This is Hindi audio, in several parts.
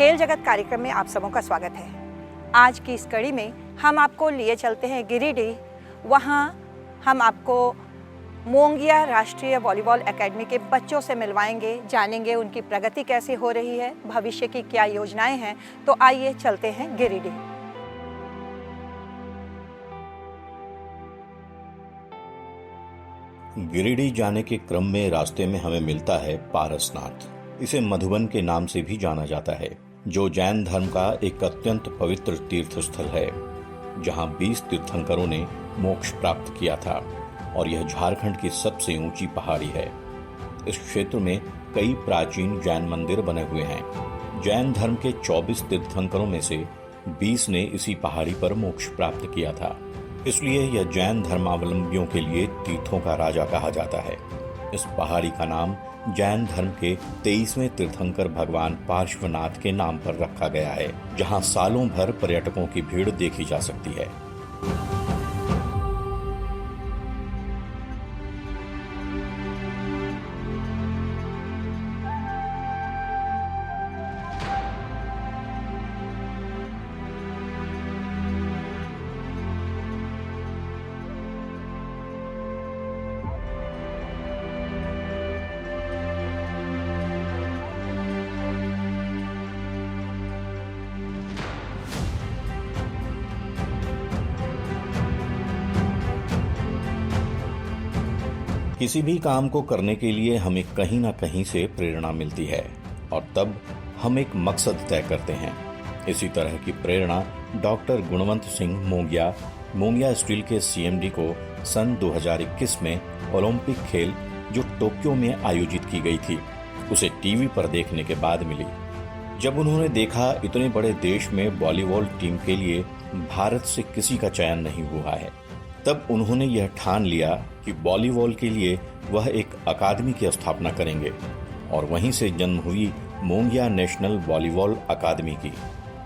खेल जगत कार्यक्रम में आप सबों का स्वागत है। आज की इस कड़ी में हम आपको लिए चलते हैं गिरिडीह। वहाँ हम आपको मोंगिया राष्ट्रीय वॉलीबॉल एकेडमी के बच्चों से मिलवाएंगे, जानेंगे उनकी प्रगति कैसे हो रही है, भविष्य की क्या योजनाएं हैं। तो आइए चलते हैं गिरिडीह। गिरिडीह जाने के क्रम में रास्ते में हमें मिलता है पारसनाथ। इसे मधुबन के नाम से भी जाना जाता है, जो जैन धर्म का एक अत्यंत पवित्र तीर्थ स्थल है, जहां 20 तीर्थंकरों ने मोक्ष प्राप्त किया था और यह झारखंड की सबसे ऊंची पहाड़ी है। इस क्षेत्र में कई प्राचीन जैन मंदिर बने हुए हैं। जैन धर्म के 24 तीर्थंकरों में से 20 ने इसी पहाड़ी पर मोक्ष प्राप्त किया था, इसलिए यह जैन धर्मावलंबियों के लिए तीर्थों का राजा कहा जाता है। इस पहाड़ी का नाम जैन धर्म के 23वें तीर्थंकर भगवान पार्श्वनाथ के नाम पर रखा गया है, जहां सालों भर पर्यटकों की भीड़ देखी जा सकती है। किसी भी काम को करने के लिए हमें कहीं ना कहीं से प्रेरणा मिलती है और तब हम एक मकसद तय करते हैं। इसी तरह की प्रेरणा डॉक्टर गुणवंत सिंह मोंगिया स्टील के सीएमडी को सन 2021 में ओलंपिक खेल जो टोक्यो में आयोजित की गई थी, उसे टीवी पर देखने के बाद मिली। जब उन्होंने देखा इतने बड़े देश में वॉलीबॉल टीम के लिए भारत से किसी का चयन नहीं हुआ है, तब उन्होंने यह ठान लिया कि वॉलीबॉल के लिए वह एक अकादमी की स्थापना करेंगे और वहीं से जन्म हुई मोंगिया नेशनल वॉलीबॉल अकादमी की।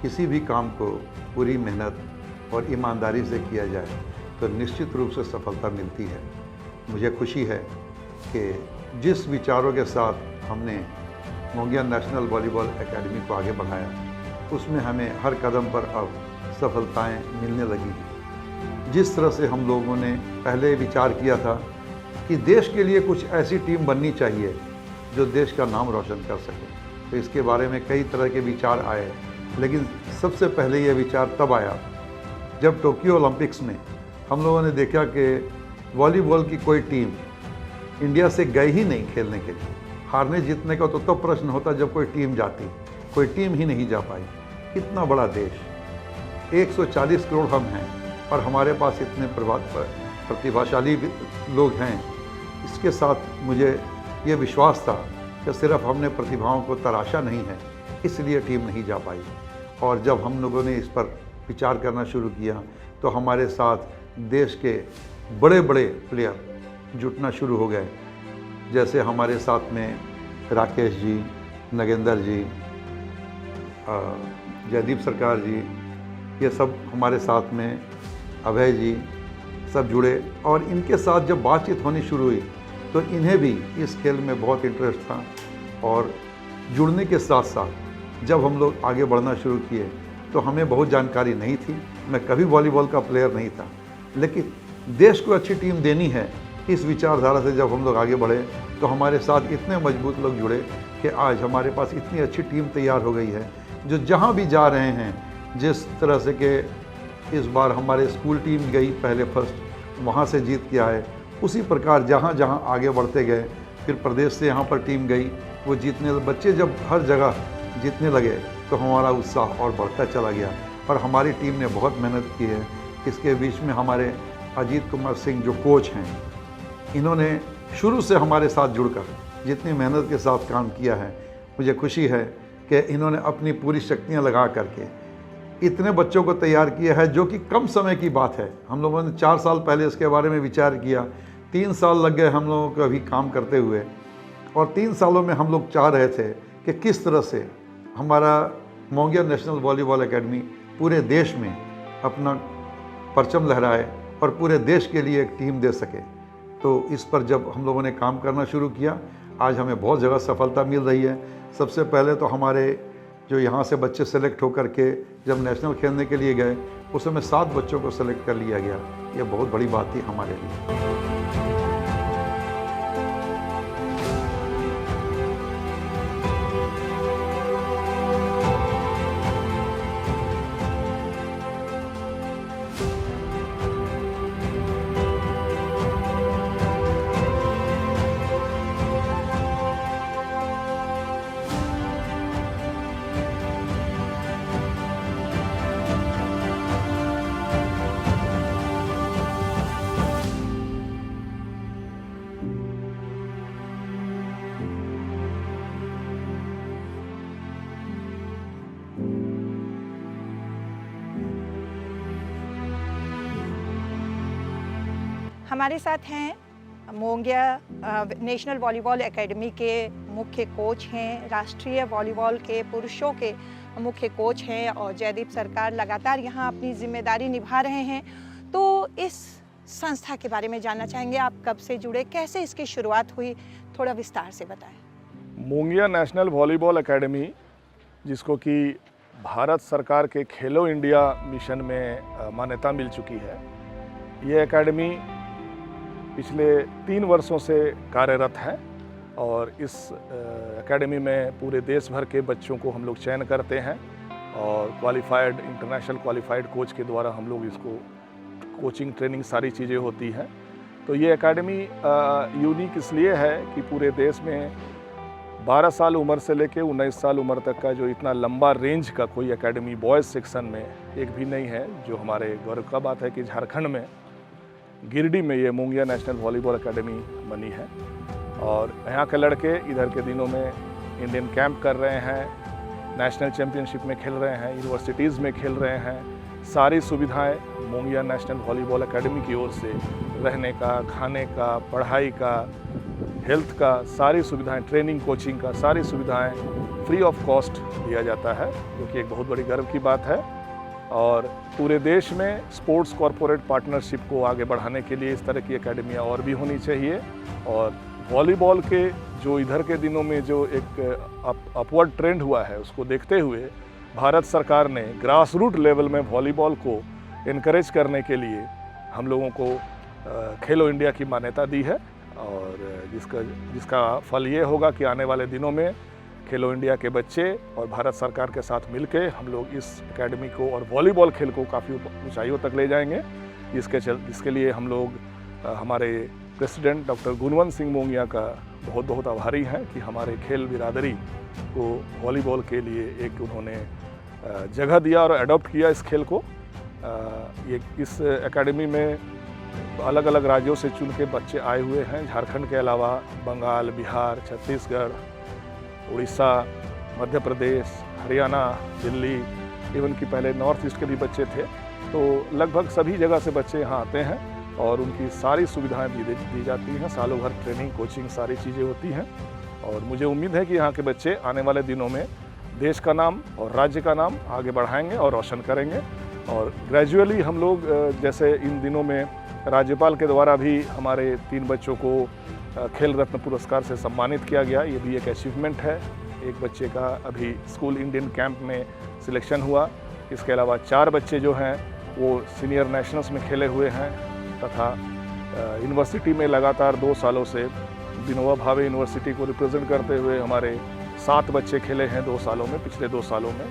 किसी भी काम को पूरी मेहनत और ईमानदारी से किया जाए तो निश्चित रूप से सफलता मिलती है। मुझे खुशी है कि जिस विचारों के साथ हमने मोंगिया नेशनल वॉलीबॉल एकेडमी को आगे बढ़ाया, उसमें हमें हर कदम पर अब सफलताएं मिलने लगी। जिस तरह से हम लोगों ने पहले विचार किया था कि देश के लिए कुछ ऐसी टीम बननी चाहिए जो देश का नाम रोशन कर सके, तो इसके बारे में कई तरह के विचार आए, लेकिन सबसे पहले यह विचार तब आया जब टोक्यो ओलंपिक्स में हम लोगों ने देखा कि वॉलीबॉल की कोई टीम इंडिया से गई ही नहीं खेलने के लिए। हारने जीतने का तो तब प्रश्न होता जब कोई टीम जाती, कोई टीम ही नहीं जा पाई। इतना बड़ा देश, 140 करोड़ हम हैं और हमारे पास इतने प्रतिभाशाली लोग हैं। इसके साथ मुझे ये विश्वास था कि सिर्फ हमने प्रतिभाओं को तराशा नहीं है, इसलिए टीम नहीं जा पाई। और जब हम लोगों ने इस पर विचार करना शुरू किया तो हमारे साथ देश के बड़े बड़े प्लेयर जुटना शुरू हो गए। जैसे हमारे साथ में राकेश जी, नगेंद्र जी, जयदीप सरकार जी, ये सब हमारे साथ में, अभय जी, सब जुड़े। और इनके साथ जब बातचीत होनी शुरू हुई तो इन्हें भी इस खेल में बहुत इंटरेस्ट था। और जुड़ने के साथ साथ जब हम लोग आगे बढ़ना शुरू किए तो हमें बहुत जानकारी नहीं थी। मैं कभी वॉलीबॉल का प्लेयर नहीं था, लेकिन देश को अच्छी टीम देनी है, इस विचारधारा से जब हम लोग आगे बढ़े तो हमारे साथ इतने मजबूत लोग जुड़े कि आज हमारे पास इतनी अच्छी टीम तैयार हो गई है, जो जहाँ भी जा रहे हैं, जिस तरह से कि इस बार हमारे स्कूल टीम गई पहले फर्स्ट, वहाँ से जीत के आए, उसी प्रकार जहाँ जहाँ आगे बढ़ते गए, फिर प्रदेश से यहाँ पर टीम गई, वो जीतने, बच्चे जब हर जगह जीतने लगे तो हमारा उत्साह और बढ़ता चला गया। और हमारी टीम ने बहुत मेहनत की है। इसके बीच में हमारे अजीत कुमार सिंह जो कोच हैं, इन्होंने शुरू से हमारे साथ जुड़कर जितनी मेहनत के साथ काम किया है, मुझे खुशी है कि इन्होंने अपनी पूरी शक्तियाँ लगा करके इतने बच्चों को तैयार किया है, जो कि कम समय की बात है। हम लोगों ने 4 साल पहले इसके बारे में विचार किया, 3 साल लग गए हम लोगों को अभी काम करते हुए। और 3 सालों में हम लोग चाह रहे थे कि किस तरह से हमारा मोंगिया नेशनल वॉलीबॉल एकेडमी पूरे देश में अपना परचम लहराए और पूरे देश के लिए एक टीम दे सके। तो इस पर जब हम लोगों ने काम करना शुरू किया, आज हमें बहुत जगह सफलता मिल रही है। सबसे पहले तो हमारे जो यहाँ से बच्चे सेलेक्ट होकर के जब नेशनल खेलने के लिए गए उस समय 7 बच्चों को सेलेक्ट कर लिया गया। ये बहुत बड़ी बात थी हमारे लिए। हमारे साथ हैं मोंगिया नेशनल वॉलीबॉल एकेडमी के मुख्य कोच हैं, राष्ट्रीय वॉलीबॉल के पुरुषों के मुख्य कोच हैं और जयदीप सरकार लगातार यहाँ अपनी जिम्मेदारी निभा रहे हैं। तो इस संस्था के बारे में जानना चाहेंगे, आप कब से जुड़े, कैसे इसकी शुरुआत हुई, थोड़ा विस्तार से बताएं। मोंगिया नेशनल वॉलीबॉल एकेडमी, जिसको कि भारत सरकार के खेलो इंडिया मिशन में मान्यता मिल चुकी है, ये एकेडमी पिछले 3 वर्षों से कार्यरत है और इस एकेडमी में पूरे देश भर के बच्चों को हम लोग चयन करते हैं और क्वालिफाइड इंटरनेशनल क्वालिफाइड कोच के द्वारा हम लोग इसको कोचिंग ट्रेनिंग सारी चीज़ें होती हैं। तो ये एकेडमी यूनिक इसलिए है कि पूरे देश में 12 साल उम्र से लेकर 19 साल उम्र तक का जो इतना लंबा रेंज का कोई एकेडमी बॉयज़ सेक्शन में एक भी नहीं है। जो हमारे गौरव का बात है कि झारखंड में गिरिडीह में ये मोंगिया नेशनल वॉलीबॉल एकेडमी बनी है और यहाँ के लड़के इधर के दिनों में इंडियन कैंप कर रहे हैं, नेशनल चैम्पियनशिप में खेल रहे हैं, यूनिवर्सिटीज़ में खेल रहे हैं। सारी सुविधाएं मोंगिया नेशनल वॉलीबॉल एकेडमी की ओर से रहने का, खाने का, पढ़ाई का, हेल्थ का, सारी सुविधाएं, ट्रेनिंग कोचिंग का सारी सुविधाएं फ्री ऑफ कॉस्ट दिया जाता है, जो कि एक बहुत बड़ी गर्व की बात है। और पूरे देश में स्पोर्ट्स कॉरपोरेट पार्टनरशिप को आगे बढ़ाने के लिए इस तरह की एकेडमियाँ और भी होनी चाहिए। और वॉलीबॉल के जो इधर के दिनों में जो एक अपवर्ड ट्रेंड हुआ है, उसको देखते हुए भारत सरकार ने ग्रास रूट लेवल में वॉलीबॉल को इनकरेज करने के लिए हम लोगों को खेलो इंडिया की मान्यता दी है और जिसका फल ये होगा कि आने वाले दिनों में खेलो इंडिया के बच्चे और भारत सरकार के साथ मिलके हम लोग इस एकेडमी को और वॉलीबॉल खेल को काफ़ी ऊंचाइयों तक ले जाएंगे। जिसके लिए हम लोग हमारे प्रेसिडेंट डॉक्टर गुणवंत सिंह मोंगिया का बहुत बहुत आभारी हैं कि हमारे खेल बिरादरी को वॉलीबॉल के लिए एक उन्होंने जगह दिया और अडॉप्ट किया इस खेल को। ये इस एकेडमी में अलग अलग राज्यों से चुन के बच्चे आए हुए हैं। झारखंड के अलावा बंगाल, बिहार, छत्तीसगढ़, उड़ीसा, मध्य प्रदेश, हरियाणा, दिल्ली, इवन कि पहले नॉर्थ ईस्ट के भी बच्चे थे। तो लगभग सभी जगह से बच्चे यहाँ आते हैं और उनकी सारी सुविधाएं दी जाती हैं। सालों भर ट्रेनिंग, कोचिंग सारी चीज़ें होती हैं और मुझे उम्मीद है कि यहाँ के बच्चे आने वाले दिनों में देश का नाम और राज्य का नाम आगे बढ़ाएंगे और रोशन करेंगे। और ग्रेजुअली हम लोग जैसे इन दिनों में राज्यपाल के द्वारा भी हमारे 3 बच्चों को खेल रत्न पुरस्कार से सम्मानित किया गया, ये भी एक अचीवमेंट है। एक बच्चे का अभी स्कूल इंडियन कैंप में सिलेक्शन हुआ। इसके अलावा 4 बच्चे जो हैं वो सीनियर नेशनल्स में खेले हुए हैं तथा यूनिवर्सिटी में लगातार 2 सालों से विनोबा भावे यूनिवर्सिटी को रिप्रेजेंट करते हुए हमारे 7 बच्चे खेले हैं 2 सालों में, पिछले 2 सालों में।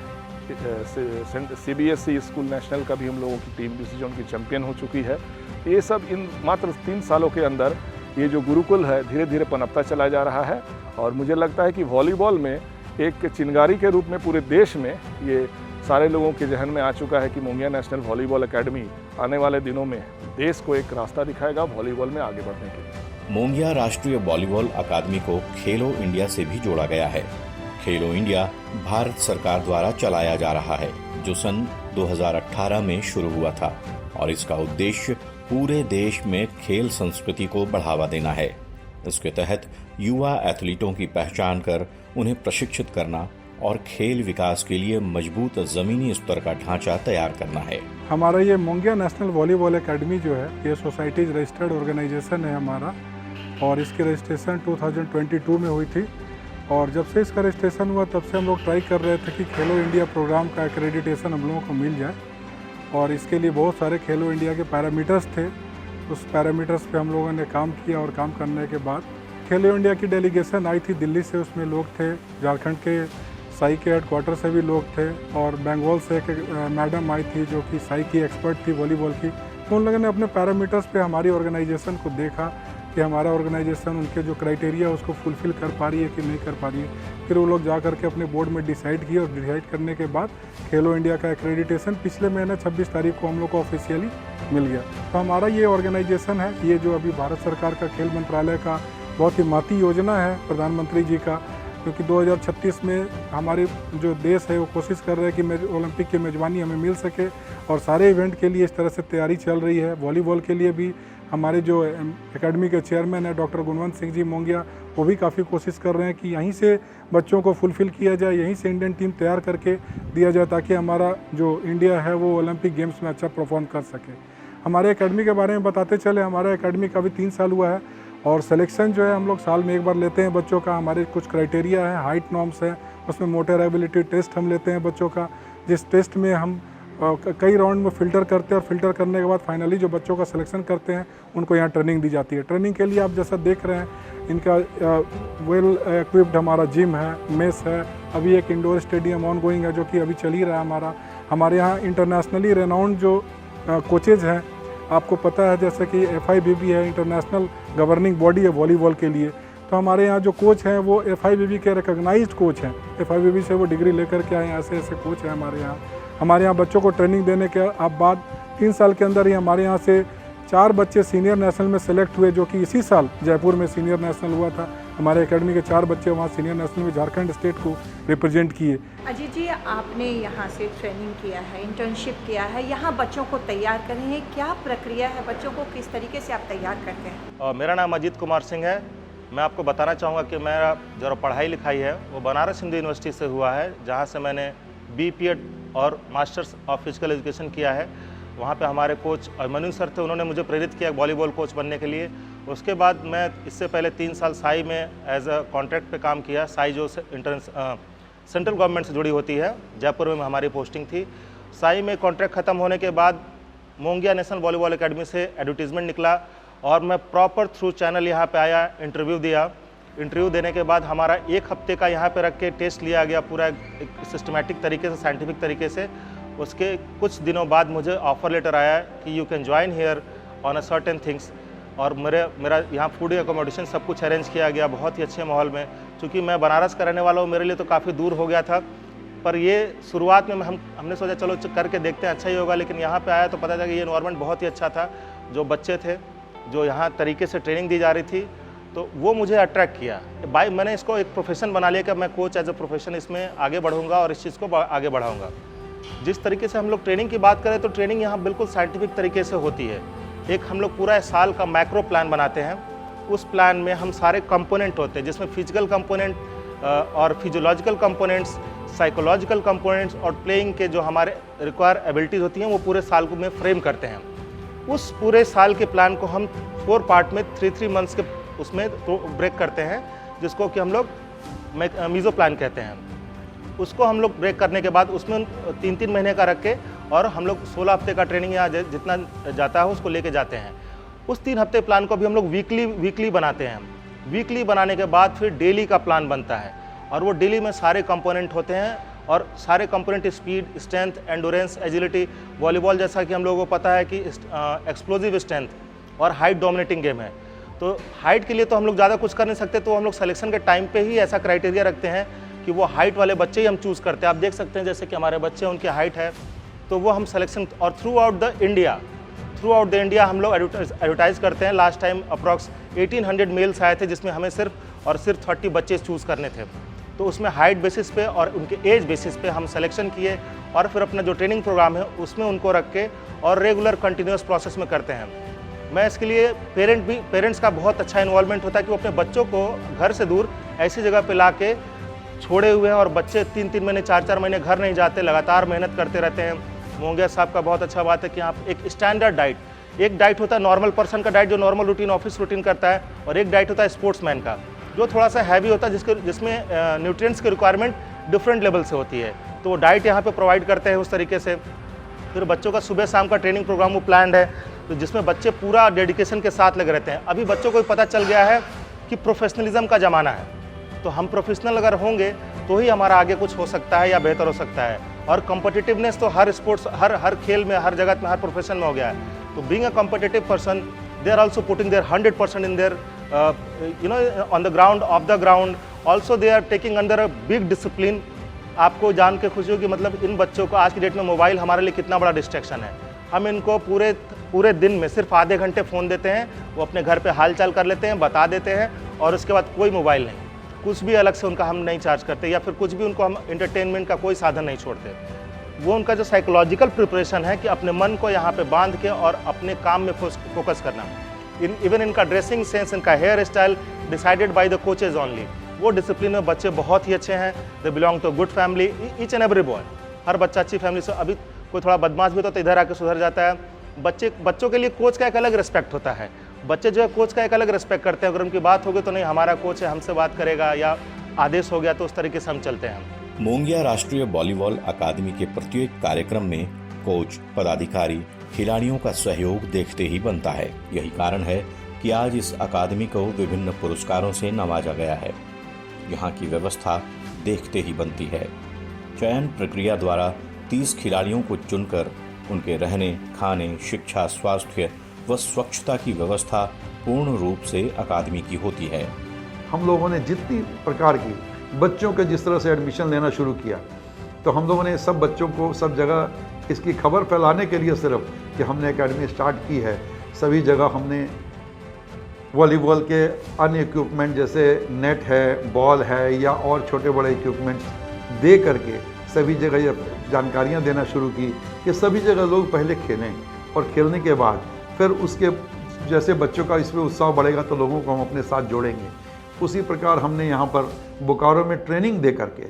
CBSE स्कूल नेशनल का भी हम लोगों की टीम डिवीजन की चैंपियन हो चुकी है। ये सब इन मात्र 3 सालों के अंदर ये जो गुरुकुल है धीरे धीरे पनपता चला जा रहा है और मुझे लगता है कि वॉलीबॉल में एक चिंगारी के रूप में पूरे देश में ये सारे लोगों के जहन में आ चुका है कि मोंगिया नेशनल वॉलीबॉल एकेडमी आने वाले दिनों में देश को एक रास्ता दिखाएगा वॉलीबॉल में आगे बढ़ने के लिए। मोंगिया राष्ट्रीय वॉलीबॉल अकादमी को खेलो इंडिया से भी जोड़ा गया है। खेलो इंडिया भारत सरकार द्वारा चलाया जा रहा है, जो सन 2018 में शुरू हुआ था और इसका उद्देश्य पूरे देश में खेल संस्कृति को बढ़ावा देना है। इसके तहत युवा एथलीटों की पहचान कर उन्हें प्रशिक्षित करना और खेल विकास के लिए मजबूत जमीनी स्तर का ढांचा तैयार करना है। हमारा ये मोंगिया नेशनल वॉलीबॉल एकेडमी जो है, ये सोसाइटीज रजिस्टर्ड ऑर्गेनाइजेशन है हमारा और इसकी रजिस्ट्रेशन 2022 में हुई थी और जब से इसका रजिस्ट्रेशन हुआ तब से हम लोग ट्राई कर रहे थे कि खेलो इंडिया प्रोग्राम का एक्रेडिटेशन हम लोगों को मिल जाए, और इसके लिए बहुत सारे खेलो इंडिया के पैरामीटर्स थे। उस पैरामीटर्स पे हम लोगों ने काम किया, और काम करने के बाद खेलो इंडिया की डेलीगेशन आई थी दिल्ली से, उसमें लोग थे, झारखंड के साई के हेडक्वार्टर से भी लोग थे, और बंगाल से एक मैडम आई थी जो कि साई की एक्सपर्ट थी वॉलीबॉल की। तो उन लोगों ने अपने पैरामीटर्स पे हमारी ऑर्गेनाइजेशन को देखा कि हमारा ऑर्गेनाइजेशन उनके जो क्राइटेरिया उसको फुलफ़िल कर पा रही है कि नहीं कर पा रही है। फिर वो लोग जा करके अपने बोर्ड में डिसाइड किए, और डिसाइड करने के बाद खेलो इंडिया का एक्रेडिटेशन पिछले महीने 26 तारीख को हम लोग को ऑफिशियली मिल गया। तो हमारा ये ऑर्गेनाइजेशन है, ये जो अभी भारत सरकार का खेल मंत्रालय का बहुत ही महती योजना है प्रधानमंत्री जी का, क्योंकि 2036 में हमारे जो देश है वो कोशिश कर रहे हैं कि ओलंपिक की मेज़बानी हमें मिल सके, और सारे इवेंट के लिए इस तरह से तैयारी चल रही है। वॉलीबॉल के लिए भी हमारे जो एकेडमी के चेयरमैन है डॉक्टर गुणवंत सिंह जी मोंगिया, वो भी काफ़ी कोशिश कर रहे हैं कि यहीं से बच्चों को फुलफ़िल किया जाए, यहीं से इंडियन टीम तैयार करके दिया जाए, ताकि हमारा जो इंडिया है वो ओलंपिक गेम्स में अच्छा परफॉर्म कर सके। हमारे एकेडमी के बारे में बताते चले, हमारा एकेडमी का भी 3 साल हुआ है, और सिलेक्शन जो है हम लोग साल में एक बार लेते हैं बच्चों का। हमारे कुछ क्राइटेरिया है, हाइट नॉर्म्स है, उसमें मोटर एबिलिटी टेस्ट हम लेते हैं बच्चों का, जिस टेस्ट में हम कई राउंड में फ़िल्टर करते हैं, और फिल्टर करने के बाद फाइनली जो बच्चों का सिलेक्शन करते हैं उनको यहाँ ट्रेनिंग दी जाती है। ट्रेनिंग के लिए आप जैसा देख रहे हैं, इनका वेल इक्विप्ड हमारा जिम है, मेस है, अभी एक इंडोर स्टेडियम ऑन गोइंग है जो कि अभी चल ही रहा है हमारे यहाँ इंटरनेशनली रेनाउंड जो कोचेज़ हैं, आपको पता है जैसे कि FIVB है, इंटरनेशनल गवर्निंग बॉडी है वॉलीबॉल के लिए। तो हमारे यहाँ जो कोच हैं वो FIVB के रिकॉग्नाइज्ड कोच हैं, FIVB से वो डिग्री लेकर के आए हैं, ऐसे ऐसे कोच हैं हमारे यहाँ बच्चों को ट्रेनिंग देने के बाद 3 साल के अंदर ही हमारे यहाँ से 4 बच्चे सीनियर नेशनल में सेलेक्ट हुए, जो कि इसी साल जयपुर में सीनियर नेशनल हुआ था। हमारे एकेडमी के 4 बच्चे वहाँ सीनियर नेशनल में झारखंड स्टेट को रिप्रेजेंट किए। अजीत जी, आपने यहाँ से ट्रेनिंग किया है, इंटर्नशिप किया है, यहाँ बच्चों को तैयार कर रहे हैं, क्या प्रक्रिया है, बच्चों को किस तरीके से आप तैयार करते हैं? मेरा नाम अजीत कुमार सिंह है। मैं आपको बताना चाहूँगा कि मेरा जो पढ़ाई लिखाई है वो बनारस हिंदू यूनिवर्सिटी से हुआ है, जहाँ से मैंने BPEd और मास्टर्स ऑफ फिजिकल एजुकेशन किया है। वहाँ पे हमारे कोच अभिमन्यु सर थे, उन्होंने मुझे प्रेरित किया वॉलीबॉल कोच बनने के लिए। उसके बाद मैं इससे पहले 3 साल साई में एज अ कॉन्ट्रैक्ट पे काम किया। साई जो सेंट्रल गवर्नमेंट से जुड़ी होती है, जयपुर में हमारी पोस्टिंग थी। साई में कॉन्ट्रैक्ट ख़त्म होने के बाद मोंगिया नेशनल वॉलीबॉल एकेडमी से एडवर्टीज़मेंट निकला, और मैं प्रॉपर थ्रू चैनल यहाँ पे आया, इंटरव्यू दिया। इंटरव्यू देने के बाद हमारा 1 हफ्ते का यहाँ पे रख के टेस्ट लिया गया, पूरा एक सिस्टमेटिक तरीके से, साइंटिफिक तरीके से। उसके कुछ दिनों बाद मुझे ऑफ़र लेटर आया कि you can join here on a certain things, और मेरा यहाँ फूड एकोमोडेशन सब कुछ अरेंज किया गया बहुत ही अच्छे माहौल में। चूँकि मैं बनारस का रहने वाला हूँ, मेरे लिए तो काफ़ी दूर हो गया था, पर ये शुरुआत में हमने सोचा चलो करके देखते हैं, अच्छा ही होगा। लेकिन यहाँ पे आया तो पता चला कि ये एनवायरनमेंट बहुत ही अच्छा था, जो बच्चे थे, जो यहाँ तरीके से ट्रेनिंग दी जा रही थी, तो वो मुझे अट्रैक्ट किया। मैंने इसको एक प्रोफेशन बना लिया कि मैं कोच एज अ प्रोफेशन इसमें आगे बढ़ूँगा और इस चीज़ को आगे बढ़ाऊँगा। जिस तरीके से हम लोग ट्रेनिंग की बात करें तो ट्रेनिंग यहाँ बिल्कुल साइंटिफिक तरीके से होती है। एक हम लोग पूरा साल का मैक्रो प्लान बनाते हैं, उस प्लान में हम सारे कंपोनेंट होते हैं, जिसमें फिजिकल कंपोनेंट और फिजियोलॉजिकल कंपोनेंट्स, साइकोलॉजिकल कंपोनेंट्स और प्लेइंग के जो हमारे रिक्वायर एबिलिटीज़ होती हैं वो पूरे साल को में फ्रेम करते हैं। उस पूरे साल के प्लान को हम 4 पार्ट में 3 मंथ्स के उसमें तो ब्रेक करते हैं, जिसको कि हम लोग मीज़ो प्लान कहते हैं। उसको हम लोग ब्रेक करने के बाद उसमें 3-3 महीने का रख के, और हम लोग 16 हफ्ते का ट्रेनिंग यहाँ जितना जाता है उसको लेके जाते हैं। उस 3 हफ्ते प्लान को भी हम लोग वीकली बनाते हैं। वीकली बनाने के बाद फिर डेली का प्लान बनता है, और वो डेली में सारे कंपोनेंट होते हैं, और सारे component speed, strength, endurance, agility. Volleyball जैसा कि हम लोगों को पता है कि एक्सप्लोजिव स्ट्रेंथ और हाइट डोमिनेटिंग गेम है, तो हाइट के लिए तो हम लोग ज़्यादा कुछ कर नहीं सकते, तो हम लोग सिलेक्शन के टाइम पे ही ऐसा क्राइटेरिया रखते हैं कि वो हाइट वाले बच्चे ही हम चूज़ करते हैं। आप देख सकते हैं जैसे कि हमारे बच्चे, उनकी हाइट है, तो वो हम सिलेक्शन, और थ्रू आउट द इंडिया हम लोग एडवर्टाइज़ करते हैं। लास्ट टाइम अप्रॉक्स 1800 मेल्स आए थे, जिसमें हमें सिर्फ 30 बच्चे चूज़ करने थे। तो उसमें हाइट बेसिस पे और उनके एज बेसिस पे हम सिलेक्शन किए, और फिर अपना जो ट्रेनिंग प्रोग्राम है उसमें उनको रख के और रेगुलर कंटिन्यूस प्रोसेस में करते हैं। मैं इसके लिए पेरेंट्स का बहुत अच्छा इन्वॉल्वमेंट होता है कि वो अपने बच्चों को घर से दूर ऐसी जगह पे ला के छोड़े हुए हैं, और बच्चे 3-3 महीने 4-4 महीने घर नहीं जाते, लगातार मेहनत करते रहते हैं। मोंगिया साहब का बहुत अच्छा बात है कि आप एक स्टैंडर्ड डाइट, एक डाइट होता है नॉर्मल पर्सन का डाइट जो नॉर्मल रूटीन ऑफिस रूटीन करता है, और एक डाइट होता है स्पोर्ट्समैन का। जो थोड़ा सा हैवी होता है, जिसमें न्यूट्रिएंट्स की रिक्वायरमेंट डिफरेंट लेवल से होती है, तो वो डाइट यहाँ पे प्रोवाइड करते हैं उस तरीके से। फिर बच्चों का सुबह शाम का ट्रेनिंग प्रोग्राम वो प्लान्ड है, तो जिसमें बच्चे पूरा डेडिकेशन के साथ लगे रहते हैं। अभी बच्चों को पता चल गया है कि प्रोफेशनलिज्म का ज़माना है, तो हम प्रोफेशनल अगर होंगे तो ही हमारा आगे कुछ हो सकता है या बेहतर हो सकता है। और कॉम्पिटिटिवनेस तो हर स्पोर्ट्स, हर खेल में, हर जगत में, हर प्रोफेशन में हो गया है। तो being a competitive person, they are also putting their 100% in their on the ground, of the ground. Also they are taking under a big discipline. आपको जान के खुशी होगी, मतलब इन बच्चों को आज की डेट में मोबाइल हमारे लिए कितना बड़ा डिस्ट्रैक्शन है। हम इनको पूरे दिन में सिर्फ आधे घंटे फ़ोन देते हैं, वो अपने घर पे हालचाल कर लेते हैं, बता देते हैं, और उसके बाद कोई मोबाइल नहीं, कुछ भी अलग से उनका हम नहीं चार्ज करते, या फिर कुछ भी उनको हम एंटरटेनमेंट का कोई साधन नहीं छोड़ते। वो उनका जो साइकोलॉजिकल प्रिपरेशन है कि अपने मन को यहाँ पे बांध के और अपने काम में फोकस करना। इवन इनका ड्रेसिंग सेंस, इनका hair style decided by the coaches only. वो डिसिप्लिन में बच्चे बहुत ही अच्छे हैं। They belong to good family, each and every boy. हर बच्चा अच्छी फैमिली से। अभी कोई थोड़ा बदमाश भी होता है तो इधर आके सुधर जाता है। बच्चों के लिए कोच का एक अलग रिस्पेक्ट होता है। बच्चे जो है कोच का एक अलग रिस्पेक्ट करते हैं। अगर उनकी बात होगी तो नहीं, हमारा कोच है, हमसे बात करेगा, या आदेश हो गया तो उस तरीके से हम चलते हैं। मोंगिया राष्ट्रीय वॉलीबॉल अकादमी के प्रत्येक कार्यक्रम में कोच, पदाधिकारी, खिलाड़ियों का सहयोग देखते ही बनता है। यही कारण है कि आज इस अकादमी को विभिन्न पुरस्कारों से नवाजा गया है। यहाँ की व्यवस्था देखते ही बनती है। चयन प्रक्रिया द्वारा 30 खिलाड़ियों को चुनकर उनके रहने, खाने, शिक्षा, स्वास्थ्य व स्वच्छता की व्यवस्था पूर्ण रूप से अकादमी की होती है। हम लोगों ने जितनी प्रकार की बच्चों के जिस तरह से एडमिशन लेना शुरू किया, तो हम लोगों ने सब बच्चों को सब जगह इसकी खबर फैलाने के लिए सिर्फ कि हमने एकेडमी स्टार्ट की है, सभी जगह हमने वॉलीबॉल के अन्य इक्विपमेंट जैसे नेट है, बॉल है, या और छोटे बड़े इक्विपमेंट्स दे करके सभी जगह ये जानकारियाँ देना शुरू की कि सभी जगह लोग पहले खेलें, और खेलने के बाद फिर उसके जैसे बच्चों का इसमें उत्साह बढ़ेगा तो लोगों को हम अपने साथ जोड़ेंगे। उसी प्रकार हमने यहाँ पर बोकारो में ट्रेनिंग दे करके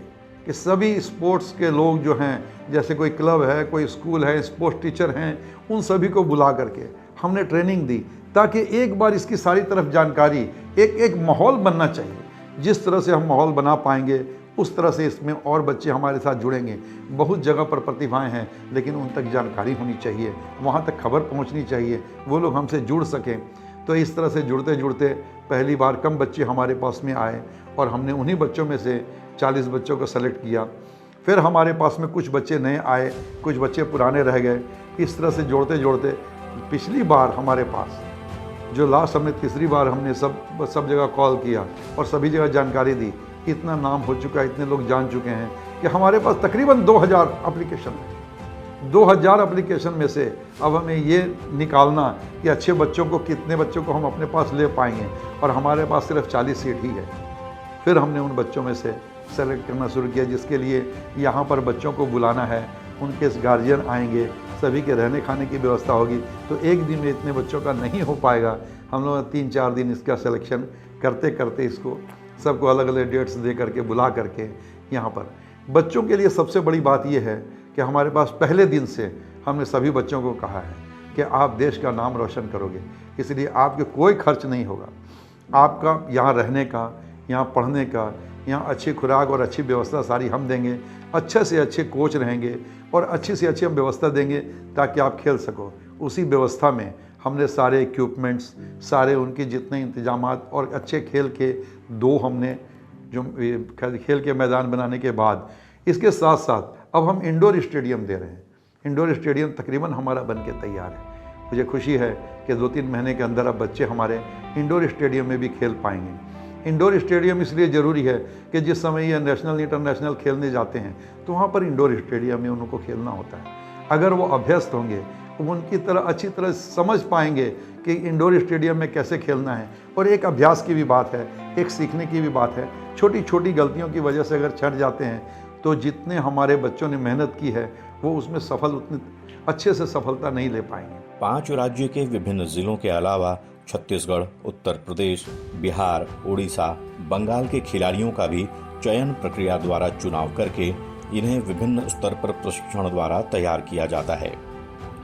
कि सभी स्पोर्ट्स के लोग जो हैं, जैसे कोई क्लब है, कोई स्कूल है, स्पोर्ट्स टीचर हैं, उन सभी को बुला करके हमने ट्रेनिंग दी, ताकि एक बार इसकी सारी तरफ जानकारी, एक माहौल बनना चाहिए। जिस तरह से हम माहौल बना पाएंगे उस तरह से इसमें और बच्चे हमारे साथ जुड़ेंगे। बहुत जगह पर प्रतिभाएं हैं, लेकिन उन तक जानकारी होनी चाहिए, वहाँ तक खबर पहुँचनी चाहिए, वो लोग हमसे जुड़ सकें। तो इस तरह से जुड़ते जुड़ते पहली बार कम बच्चे हमारे पास में आए, और हमने उन्हीं बच्चों में से 40 बच्चों को सेलेक्ट किया। फिर हमारे पास में कुछ बच्चे नए आए, कुछ बच्चे पुराने रह गए। इस तरह से जोड़ते जोड़ते पिछली बार हमारे पास जो लास्ट हमने तीसरी बार हमने सब जगह कॉल किया और सभी जगह जानकारी दी, इतना नाम हो चुका है, इतने लोग जान चुके हैं कि हमारे पास तकरीबन 2000 एप्लीकेशन है। 2000 एप्लीकेशन में से अब हमें ये निकालना कि अच्छे बच्चों को, कितने बच्चों को हम अपने पास ले पाएंगे, और हमारे पास सिर्फ 40 सीट ही है। फिर हमने उन बच्चों में से सेलेक्ट करना शुरू किया, जिसके लिए यहाँ पर बच्चों को बुलाना है, उनके गार्जियन आएंगे, सभी के रहने खाने की व्यवस्था होगी। तो एक दिन में इतने बच्चों का नहीं हो पाएगा। हम लोग 3-4 दिन इसका सिलेक्शन करते करते इसको सबको अलग अलग डेट्स दे करके बुला करके यहाँ पर बच्चों के लिए सबसे बड़ी बात यह है कि हमारे पास पहले दिन से हमने सभी बच्चों को कहा है कि आप देश का नाम रोशन करोगे, इसलिए आपके कोई खर्च नहीं होगा। आपका यहाँ रहने का, यहाँ पढ़ने का, यहाँ अच्छी खुराक और अच्छी व्यवस्था सारी हम देंगे। अच्छे से अच्छे कोच रहेंगे और अच्छी से अच्छी हम व्यवस्था देंगे ताकि आप खेल सको। उसी व्यवस्था में हमने सारे इक्विपमेंट्स, सारे उनके जितने इंतजामात और अच्छे खेल के 2 हमने जो खेल के मैदान बनाने के बाद, इसके साथ साथ अब हम इंडोर स्टेडियम दे रहे हैं। इंडोर स्टेडियम तकरीबन हमारा बन के तैयार है। मुझे खुशी है कि 2-3 महीने के अंदर अब बच्चे हमारे इंडोर स्टेडियम में भी खेल पाएंगे। इंडोर स्टेडियम इसलिए ज़रूरी है कि जिस समय ये नेशनल इंटरनेशनल खेलने जाते हैं तो वहाँ पर इंडोर स्टेडियम में उनको खेलना होता है। अगर वो अभ्यस्त होंगे, वो उनकी तरह अच्छी तरह समझ पाएंगे कि इंडोर स्टेडियम में कैसे खेलना है। और एक अभ्यास की भी बात है, एक सीखने की भी बात है। छोटी छोटी गलतियों की वजह से अगर छट जाते हैं तो जितने हमारे बच्चों ने मेहनत की है वो उसमें उतनी अच्छे से सफलता नहीं ले पाएंगे। 5 राज्य के विभिन्न जिलों के अलावा छत्तीसगढ़, उत्तर प्रदेश, बिहार, उड़ीसा, बंगाल के खिलाड़ियों का भी चयन प्रक्रिया द्वारा चुनाव करके इन्हें विभिन्न स्तर पर प्रशिक्षण द्वारा तैयार किया जाता है।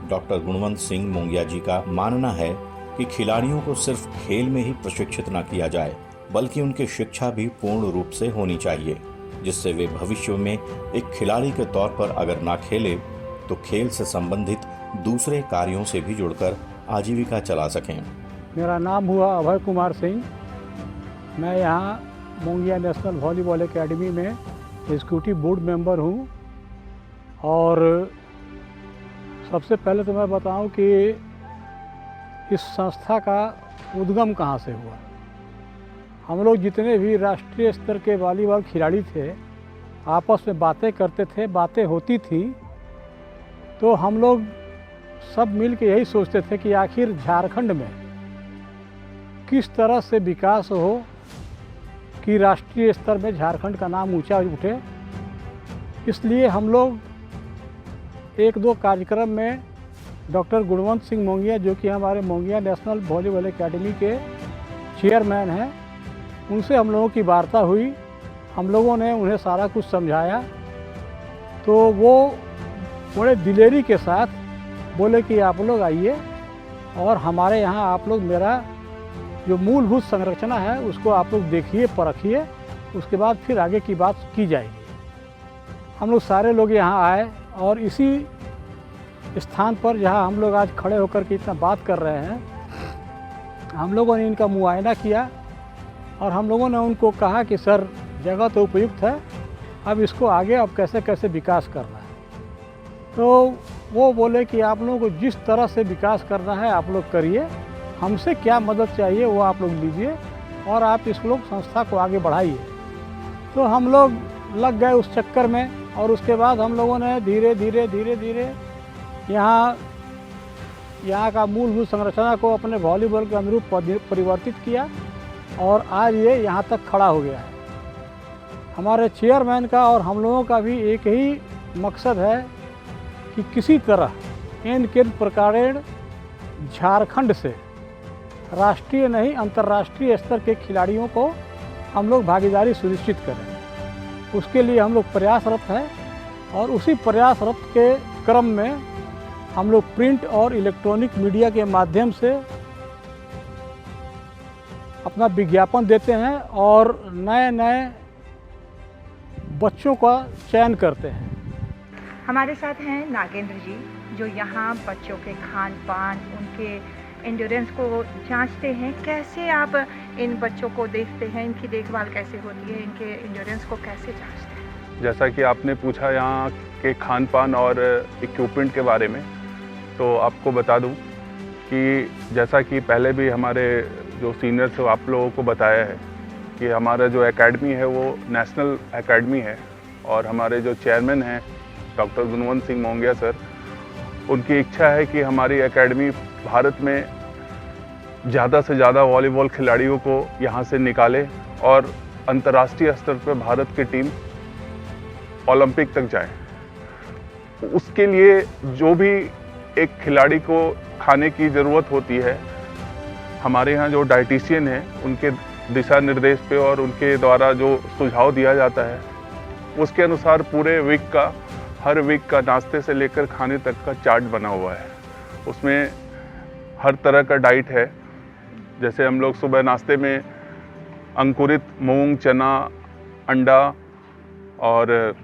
डॉक्टर गुणवंत सिंह मोंगिया जी का मानना है कि खिलाड़ियों को सिर्फ खेल में ही प्रशिक्षित न किया जाए, बल्कि उनकी शिक्षा भी पूर्ण रूप से होनी चाहिए, जिससे वे भविष्य में एक खिलाड़ी के तौर पर अगर ना खेले तो खेल से संबंधित दूसरे कार्यों से भी जुड़कर आजीविका चला सकें। मेरा नाम हुआ अभय कुमार सिंह। मैं यहाँ मोंगिया नेशनल वॉलीबॉल एकेडमी में एग्जीक्यूटिव बोर्ड मेंबर हूँ। और सबसे पहले तो मैं बताऊं कि इस संस्था का उद्गम कहाँ से हुआ। हम लोग जितने भी राष्ट्रीय स्तर के वॉलीबॉल खिलाड़ी थे आपस में बातें करते थे, बातें होती थी, तो हम लोग सब मिल के यही सोचते थे कि आखिर झारखंड में किस तरह से विकास हो कि राष्ट्रीय स्तर में झारखंड का नाम ऊंचा उठे। इसलिए हम लोग एक दो कार्यक्रम में डॉक्टर गुणवंत सिंह मोंगिया, जो कि हमारे मोंगिया नेशनल वॉलीबॉल एकेडमी के चेयरमैन हैं, उनसे हम लोगों की वार्ता हुई। हम लोगों ने उन्हें सारा कुछ समझाया तो वो बड़े दिलेरी के साथ बोले कि आप लोग आइए और हमारे यहाँ आप लोग मेरा जो मूलभूत संरचना है उसको आप लोग देखिए, परखिए, उसके बाद फिर आगे की बात की जाएगी। हम लोग सारे लोग यहाँ आए और इसी स्थान पर जहाँ हम लोग आज खड़े होकर के इतना बात कर रहे हैं, हम लोगों ने इनका मुआयना किया और हम लोगों ने उनको कहा कि सर जगह तो उपयुक्त है, अब इसको आगे अब कैसे कैसे विकास करना है। तो वो बोले कि आप लोगों को जिस तरह से विकास करना है आप लोग करिए, हमसे क्या मदद चाहिए वो आप लोग लीजिए और आप इस लोग संस्था को आगे बढ़ाइए। तो हम लोग लग गए उस चक्कर में और उसके बाद हम लोगों ने धीरे धीरे यहाँ का मूलभूत संरचना को अपने वॉलीबॉल के अनुरूप परिवर्तित किया और आज ये यहाँ तक खड़ा हो गया है। हमारे चेयरमैन का और हम लोगों का भी एक ही मकसद है कि किसी तरह इन किन प्रकारेण झारखंड से राष्ट्रीय नहीं अंतर्राष्ट्रीय स्तर के खिलाड़ियों को हम लोग भागीदारी सुनिश्चित करें। उसके लिए हम लोग प्रयासरत हैं और उसी प्रयासरत के क्रम में हम लोग प्रिंट और इलेक्ट्रॉनिक मीडिया के माध्यम से अपना विज्ञापन देते हैं और नए नए बच्चों का चयन करते हैं। हमारे साथ हैं नागेंद्र जी, जो यहाँ बच्चों के खान पान, उनके एंड्योरेंस को जांचते हैं। कैसे आप इन बच्चों को देखते हैं, इनकी देखभाल कैसे होती है, इनके एंड्योरेंस को कैसे जांचते हैं? जैसा कि आपने पूछा यहाँ के खान पान और इक्विपमेंट के बारे में, तो आपको बता दूं कि जैसा कि पहले भी हमारे जो सीनियर्स आप लोगों को बताया है कि हमारा जो एकेडमी है वो नेशनल एकेडमी है और हमारे जो चेयरमैन हैं डॉक्टर गुणवंत सिंह मोंगिया सर, उनकी इच्छा है कि हमारी एकेडमी भारत में ज़्यादा से ज़्यादा वॉलीबॉल खिलाड़ियों को यहाँ से निकाले और अंतर्राष्ट्रीय स्तर पर भारत की टीम ओलंपिक तक जाए। उसके लिए जो भी एक खिलाड़ी को खाने की ज़रूरत होती है, हमारे यहाँ जो डाइटिशियन हैं उनके दिशा निर्देश पे और उनके द्वारा जो सुझाव दिया जाता है उसके अनुसार पूरे वीक का, हर वीक का नाश्ते से लेकर खाने तक का चार्ट बना हुआ है। उसमें हर तरह का डाइट है। जैसे हम लोग सुबह नाश्ते में अंकुरित मूंग, चना, अंडा और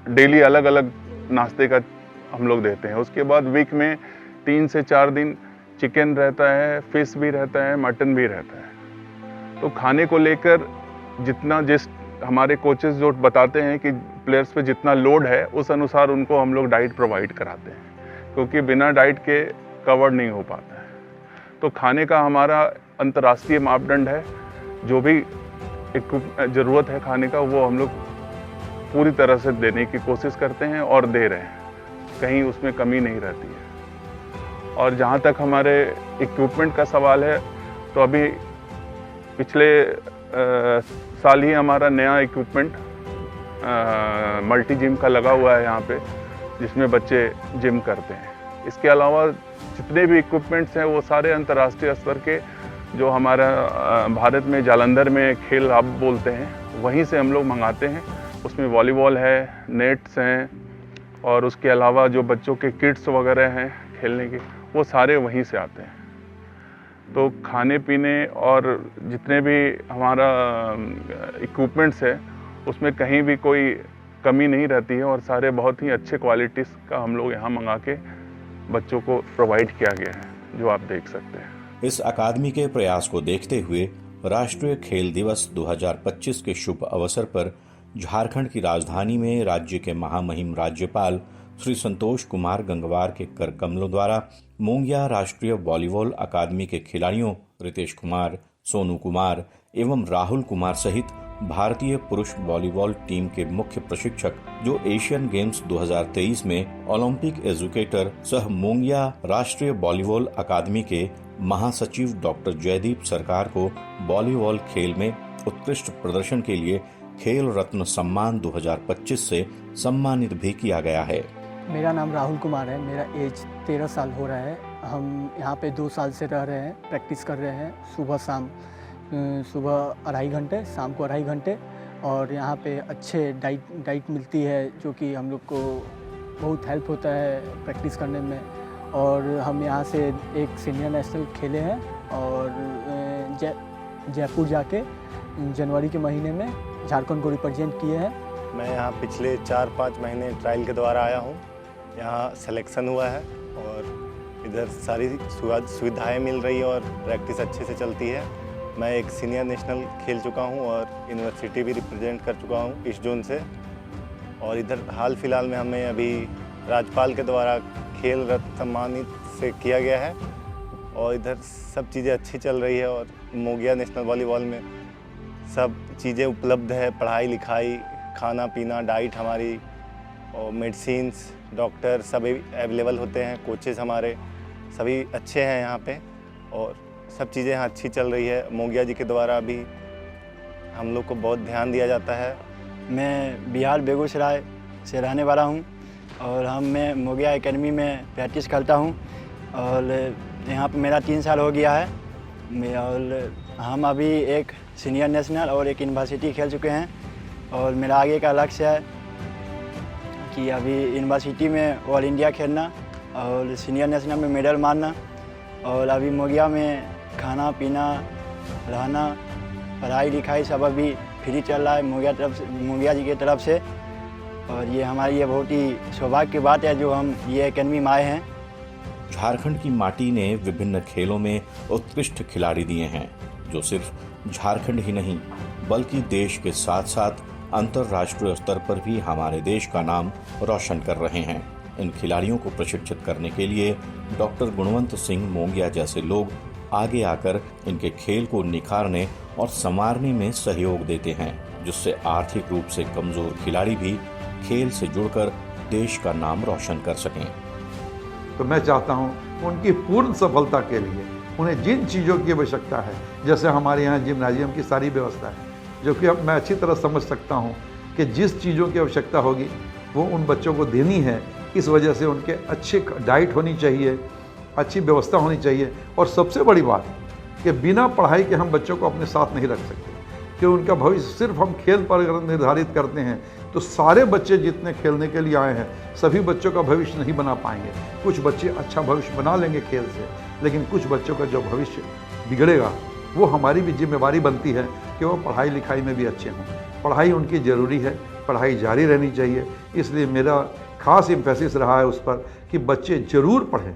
डेली अलग अलग नाश्ते का हम लोग देते हैं। उसके बाद वीक में 3 से 4 दिन चिकन रहता है, फिश भी रहता है, मटन भी रहता है। तो खाने को लेकर जितना जिस हमारे कोचेस जो बताते हैं कि प्लेयर्स पे जितना लोड है उस अनुसार उनको हम लोग डाइट प्रोवाइड कराते हैं, क्योंकि बिना डाइट के कवर नहीं हो पाता है। तो खाने का हमारा अंतर्राष्ट्रीय मापदंड है। जो भी ज़रूरत है खाने का वो हम लोग पूरी तरह से देने की कोशिश करते हैं और दे रहे हैं, कहीं उसमें कमी नहीं रहती है। और जहाँ तक हमारे इक्विपमेंट का सवाल है, तो अभी पिछले साल ही हमारा नया इक्विपमेंट मल्टी जिम का लगा हुआ है यहाँ पे, जिसमें बच्चे जिम करते हैं। इसके अलावा जितने भी इक्विपमेंट्स हैं वो सारे अंतर्राष्ट्रीय स्तर के, जो हमारा भारत में जालंधर में खेल हब बोलते हैं, वहीं से हम लोग मंगाते हैं। उसमें वॉलीबॉल है, नेट्स हैं और उसके अलावा जो बच्चों के किट्स वगैरह हैं खेलने के, वो सारे वहीं से आते हैं। तो खाने पीने और जितने भी हमारा इक्विपमेंट्स है उसमें कहीं भी कोई कमी नहीं रहती है और सारे बहुत ही अच्छे क्वालिटीज़ का हम लोग यहाँ मंगा के बच्चों को प्रोवाइड किया गया है, जो आप देख सकते हैं। इस अकादमी के प्रयास को देखते हुए राष्ट्रीय खेल दिवस 2025 के शुभ अवसर पर झारखंड की राजधानी में राज्य के महामहिम राज्यपाल श्री संतोष कुमार गंगवार के कर कमलों द्वारा मोंगिया राष्ट्रीय वॉलीबॉल अकादमी के खिलाड़ियों रितेश कुमार, सोनू कुमार एवं राहुल कुमार सहित भारतीय पुरुष वॉलीबॉल टीम के मुख्य प्रशिक्षक जो एशियन गेम्स 2023 में ओलंपिक एजुकेटर सह मोंगिया राष्ट्रीय वॉलीबॉल अकादमी के महासचिव डॉक्टर जयदीप सरकार को वॉलीबॉल खेल में उत्कृष्ट प्रदर्शन के लिए खेल रत्न सम्मान 2025 से सम्मानित भी किया गया है। मेरा नाम राहुल कुमार है, मेरा एज 13 साल हो रहा है। हम यहाँ पे 2 साल से रह रहे हैं, प्रैक्टिस कर रहे हैं सुबह शाम, सुबह 2.5 घंटे, शाम को 2.5 घंटे। और यहाँ पे अच्छे डाइट मिलती है जो कि हम लोग को बहुत हेल्प होता है प्रैक्टिस करने में। और हम यहाँ से एक सीनियर नेशनल खेले हैं और जयपुर जाके जनवरी के महीने में झारखंड को रिप्रेजेंट किए हैं। मैं यहाँ पिछले 4-5 महीने ट्रायल के द्वारा आया हूँ। यहाँ सिलेक्शन हुआ है और इधर सारी सुविधाएं मिल रही हैं और प्रैक्टिस अच्छे से चलती है। मैं एक सीनियर नेशनल खेल चुका हूँ और यूनिवर्सिटी भी रिप्रेजेंट कर चुका हूँ ईस्ट जोन से। और इधर हाल फिलहाल में हमें अभी राज्यपाल के द्वारा खेल रत्न सम्मानित से किया गया है और इधर सब चीज़ें अच्छी चल रही है। और मोंगिया नेशनल वॉलीबॉल में सब चीज़ें उपलब्ध है, पढ़ाई लिखाई, खाना पीना, डाइट हमारी और मेडिसिन्स, डॉक्टर सब अवेलेबल होते हैं। कोचेस हमारे सभी अच्छे हैं यहाँ पे और सब चीज़ें यहाँ अच्छी चल रही है। मोंगिया जी के द्वारा भी हम लोग को बहुत ध्यान दिया जाता है। मैं बिहार बेगूसराय से रहने वाला हूँ और मैं मोंगिया एकेडमी में प्रैक्टिस करता हूँ और यहाँ पे मेरा 3 साल हो गया है। और हम अभी एक सीनियर नेशनल और एक यूनिवर्सिटी खेल चुके हैं और मेरा आगे का लक्ष्य है कि अभी यूनिवर्सिटी में ऑल इंडिया खेलना और सीनियर नेशनल में मेडल मारना। और अभी मोंगिया में खाना पीना, रहना, पढ़ाई लिखाई सब अभी फ्री चल रहा है मोंगिया जी की तरफ से। और ये हमारी ये बहुत ही सौभाग्य की बात है जो हम ये एकेडमी में आए हैं। झारखंड की माटी ने विभिन्न खेलों में उत्कृष्ट खिलाड़ी दिए हैं जो सिर्फ झारखंड ही नहीं बल्कि देश के साथ साथ अंतर्राष्ट्रीय स्तर पर भी हमारे देश का नाम रोशन कर रहे हैं। इन खिलाड़ियों को प्रशिक्षित करने के लिए डॉक्टर गुणवंत सिंह मोंगिया जैसे लोग आगे आकर इनके खेल को निखारने और संवारने में सहयोग देते हैं, जिससे आर्थिक रूप से कमजोर खिलाड़ी भी खेल से जुड़कर देश का नाम रोशन कर सकें। तो मैं चाहता हूं उनकी पूर्ण सफलता के लिए उन्हें जिन चीज़ों की आवश्यकता है, जैसे हमारे यहाँ जिम्नाजियम की सारी व्यवस्था है, जो कि अब मैं अच्छी तरह समझ सकता हूँ कि जिस चीज़ों की आवश्यकता होगी वो उन बच्चों को देनी है। इस वजह से उनके अच्छे डाइट होनी चाहिए, अच्छी व्यवस्था होनी चाहिए। और सबसे बड़ी बात कि बिना पढ़ाई के हम बच्चों को अपने साथ नहीं रख सकते, कि उनका भविष्य सिर्फ हम खेल पर अगर निर्धारित करते हैं तो सारे बच्चे जितने खेलने के लिए आए हैं सभी बच्चों का भविष्य नहीं बना पाएंगे। कुछ बच्चे अच्छा भविष्य बना लेंगे खेल से, लेकिन कुछ बच्चों का जो भविष्य बिगड़ेगा वो हमारी भी जिम्मेवारी बनती है कि वो पढ़ाई लिखाई में भी अच्छे हों। पढ़ाई उनकी ज़रूरी है, पढ़ाई जारी रहनी चाहिए। इसलिए मेरा खास एम्फेसिस रहा है उस पर कि बच्चे ज़रूर पढ़ें।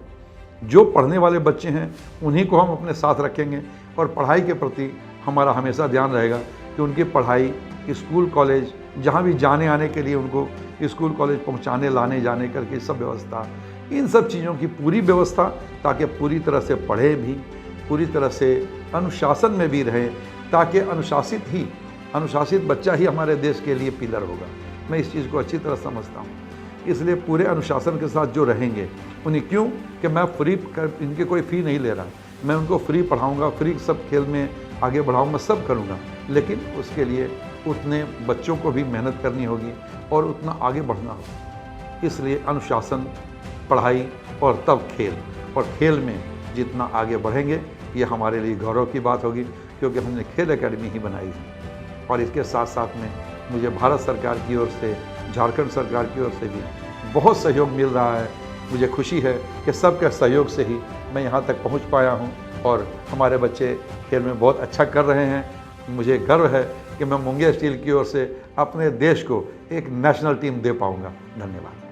जो पढ़ने वाले बच्चे हैं उन्हीं को हम अपने साथ रखेंगे और पढ़ाई के प्रति हमारा हमेशा ध्यान रहेगा कि उनकी पढ़ाई, स्कूल कॉलेज, जहाँ भी जाने आने के लिए उनको स्कूल कॉलेज पहुँचाने लाने जाने करके सब व्यवस्था, इन सब चीज़ों की पूरी व्यवस्था, ताकि पूरी तरह से पढ़े भी, पूरी तरह से अनुशासन में भी रहे, ताकि अनुशासित बच्चा ही हमारे देश के लिए पिलर होगा। मैं इस चीज़ को अच्छी तरह समझता हूँ। इसलिए पूरे अनुशासन के साथ जो रहेंगे उन्हें, क्यों कि मैं फ्री इनके कोई फ़ी नहीं ले रहा, मैं उनको फ्री पढ़ाऊँगा, फ्री सब खेल में आगे बढ़ाऊँगा, सब करूँगा। लेकिन उसके लिए उतने बच्चों को भी मेहनत करनी होगी और उतना आगे बढ़ना होगा। इसलिए अनुशासन, पढ़ाई और तब खेल, और खेल में जितना आगे बढ़ेंगे ये हमारे लिए गौरव की बात होगी, क्योंकि हमने खेल एकेडमी ही बनाई है। और इसके साथ साथ में मुझे भारत सरकार की ओर से, झारखंड सरकार की ओर से भी बहुत सहयोग मिल रहा है। मुझे खुशी है कि सबके सहयोग से ही मैं यहाँ तक पहुँच पाया हूँ और हमारे बच्चे खेल में बहुत अच्छा कर रहे हैं। मुझे गर्व है कि मैं मुंगिया स्टील की ओर से अपने देश को एक नेशनल टीम दे पाऊंगा। धन्यवाद।